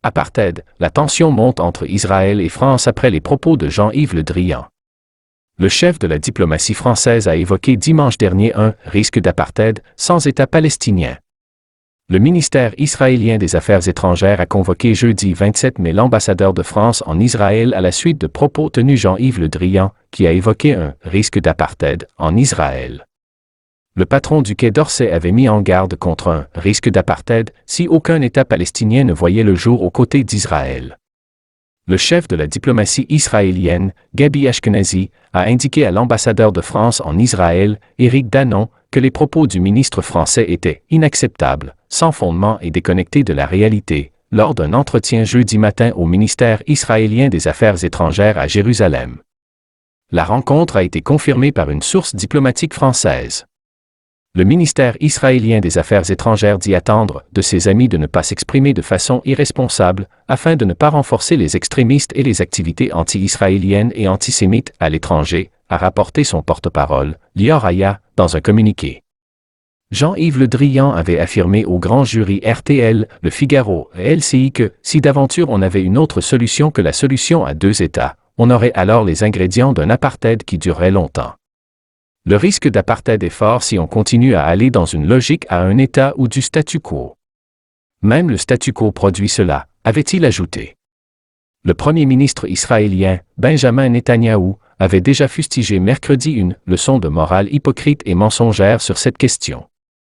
Apartheid, la tension monte entre Israël et France après les propos de Jean-Yves Le Drian. Le chef de la diplomatie française a évoqué dimanche dernier un « risque d'apartheid » sans État palestinien. Le ministère israélien des Affaires étrangères a convoqué jeudi 27 mai l'ambassadeur de France en Israël à la suite de propos tenus Jean-Yves Le Drian, qui a évoqué un « risque d'apartheid » en Israël. Le patron du Quai d'Orsay avait mis en garde contre un « risque d'apartheid » si aucun État palestinien ne voyait le jour aux côtés d'Israël. Le chef de la diplomatie israélienne, Gaby Ashkenazi, a indiqué à l'ambassadeur de France en Israël, Éric Danon, que les propos du ministre français étaient inacceptables, sans fondement et déconnectés de la réalité, lors d'un entretien jeudi matin au ministère israélien des Affaires étrangères à Jérusalem. La rencontre a été confirmée par une source diplomatique française. Le ministère israélien des Affaires étrangères dit attendre de ses amis de ne pas s'exprimer de façon irresponsable, afin de ne pas renforcer les extrémistes et les activités anti-israéliennes et antisémites à l'étranger, a rapporté son porte-parole, Lior Aya, dans un communiqué. Jean-Yves Le Drian avait affirmé au grand jury RTL, Le Figaro et LCI que, si d'aventure on avait une autre solution que la solution à deux États, on aurait alors les ingrédients d'un apartheid qui durerait longtemps. Le risque d'apartheid est fort si on continue à aller dans une logique à un État ou du statu quo. Même le statu quo produit cela, avait-il ajouté. Le premier ministre israélien, Benjamin Netanyahou, avait déjà fustigé mercredi une leçon de morale hypocrite et mensongère sur cette question.